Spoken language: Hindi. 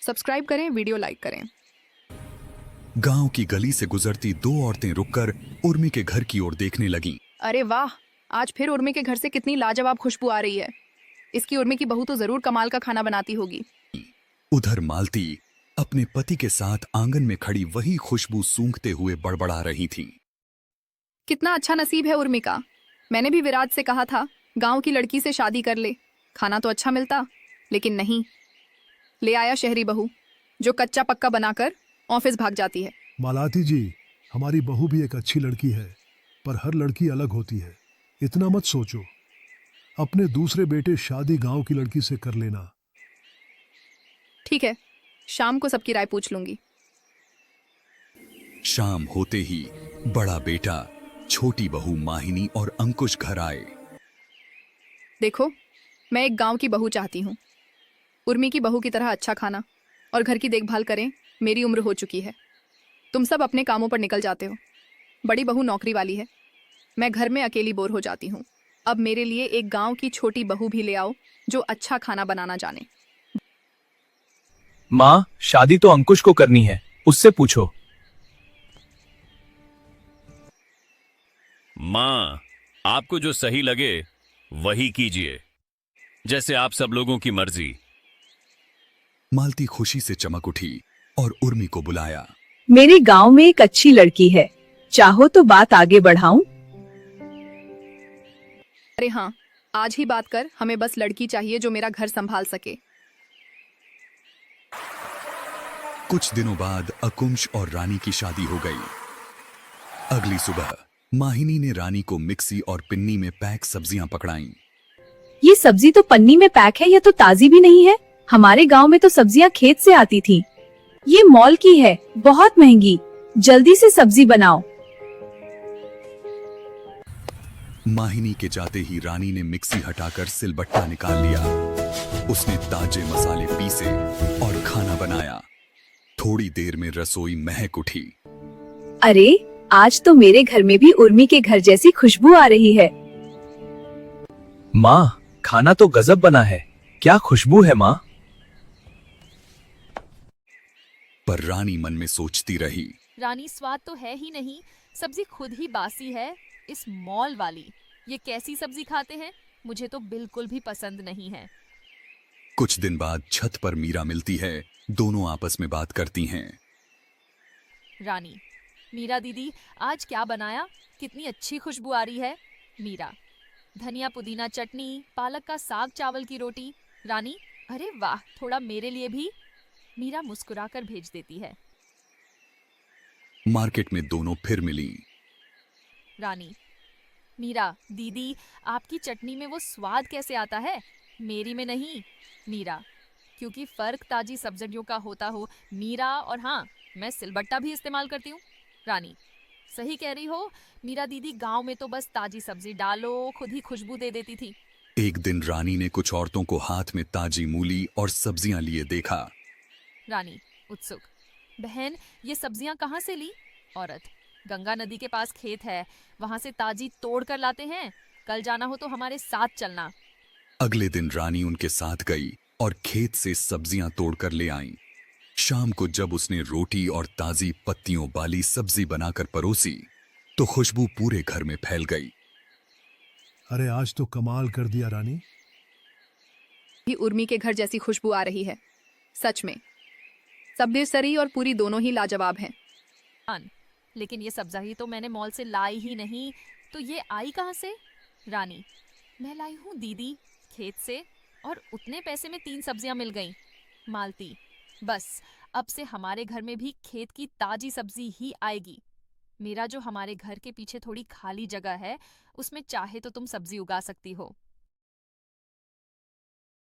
सब्सक्राइब करें, वीडियो लाइक करें। गांव की गली से गुजरती दो औरतें रुककर उर्मी के घर की ओर देखने लगीं। अरे वाह, आज फिर उर्मी के घर से कितनी लाजवाब खुशबू आ रही है। इसकी उर्मी की बहू तो जरूर कमाल का खाना बनाती होगी। उधर मालती अपने पति के साथ आंगन में खड़ी वही खुशबू सूंघते हुए बड़बड़ा रही थी। कितना अच्छा नसीब है उर्मी का। मैंने भी विराज से कहा था गांव की लड़की से शादी कर ले, खाना तो अच्छा मिलता, लेकिन नहीं, ले आया शहरी बहू जो कच्चा पक्का बनाकर ऑफिस भाग जाती है। मालती जी, हमारी बहू भी एक अच्छी लड़की है, पर हर लड़की अलग होती है। इतना मत सोचो। अपने दूसरे बेटे शादी गांव की लड़की से कर लेना। ठीक है, शाम को सबकी राय पूछ लूंगी। शाम होते ही बड़ा बेटा, छोटी बहू माहिनी और अंकुश घर आए। देखो, मैं एक गांव की बहू चाहती हूँ। उर्मी की बहू की तरह अच्छा खाना और घर की देखभाल करें। मेरी उम्र हो चुकी है, तुम सब अपने कामों पर निकल जाते हो। बड़ी बहू नौकरी वाली है, मैं घर में अकेली बोर हो जाती हूँ। अब मेरे लिए एक गांव की छोटी बहू भी ले आओ जो अच्छा खाना बनाना जाने। माँ, शादी तो अंकुश को करनी है, उससे पूछो। माँ, आपको जो सही लगे वही कीजिए, जैसे आप सब लोगों की मर्जी। मालती खुशी से चमक उठी और उर्मी को बुलाया। मेरे गांव में एक अच्छी लड़की है, चाहो तो बात आगे बढ़ाऊं? अरे हाँ, आज ही बात कर। हमें बस लड़की चाहिए जो मेरा घर संभाल सके। कुछ दिनों बाद अकुंश और रानी की शादी हो गई। अगली सुबह माहिनी ने रानी को मिक्सी और पिन्नी में पैक सब्जियां पकड़ाईं। ये सब्जी तो पन्नी में पैक है, ये तो ताजी भी नहीं है। हमारे गांव में तो सब्जियां खेत से आती थी। ये मॉल की है, बहुत महंगी। जल्दी से सब्जी बनाओ। माहिनी के जाते ही रानी ने मिक्सी हटाकर सिलबट्टा निकाल लिया। उसने ताजे मसाले पीसे और खाना बनाया। थोड़ी देर में रसोई महक उठी। अरे, आज तो मेरे घर में भी उर्मी के घर जैसी खुशबू आ रही है। माँ, खाना तो गजब बना है, क्या खुशबू है माँ। पर रानी मन में सोचती रही, रानी, स्वाद तो है ही नहीं, सब्जी खुद ही बासी है। इस मॉल वाली ये कैसी सब्जी खाते हैं, मुझे तो बिल्कुल भी पसंद नहीं है। कुछ दिन बाद छत पर मीरा मिलती है। दोनों आपस में बात करती हैं। रानी, मीरा दीदी, आज क्या बनाया? कितनी अच्छी खुशबू आ रही है। मीरा, धनिया पुदीना चटनी, पालक का साग, चावल की रोटी। रानी, अरे वाह, थोड़ा मेरे लिए भी। मीरा मुस्कुराकर भेज देती है। मार्केट में दोनों फिर मिली। रानी, मीरा दीदी, आपकी चटनी में वो स्वाद कैसे आता है, मेरी में नहीं। मीरा, क्योंकि फर्क ताजी सब्जियों का होता हो। मीरा, और हाँ, मैं सिलबट्टा भी इस्तेमाल करती हूँ। रानी, सही कह रही हो मीरा दीदी, गांव में तो बस ताजी सब्जी डालो, खुद ही खुशबू दे देती थी। एक दिन रानी ने कुछ औरतों को हाथ में ताजी मूली और सब्जियां लिए देखा। रानी, उत्सुक, बहन, ये सब्जियां कहाँ से ली? औरत, गंगा नदी के पास खेत है, वहां से ताजी तोड़ कर लाते हैं। कल जाना हो तो हमारे साथ चलना। अगले दिन रानी उनके साथ गई और खेत से सब्जियां तोड़कर ले आई। शाम को जब उसने रोटी और ताजी पत्तियों वाली सब्जी बनाकर परोसी तो खुशबू पूरे घर में फैल गई। अरे, आज तो कमाल कर दिया रानी। भी उर्मी के घर जैसी खुशबू आ रही है। सच में सब्जी सरी और पूरी दोनों ही लाजवाब हैं। लेकिन ये सब्जी तो मैंने मॉल से लाई ही नहीं, तो ये आई कहाँ से? रानी, मैं लाई हूँ दीदी, खेत से, और उतने पैसे में 3 सब्जियां मिल गईं। मालती, बस अब से हमारे घर में भी खेत की ताजी सब्जी ही आएगी। मेरा जो हमारे घर के पीछे थोड़ी खाली जगह है, उसमें चाहे तो तुम सब्जी उगा सकती हो।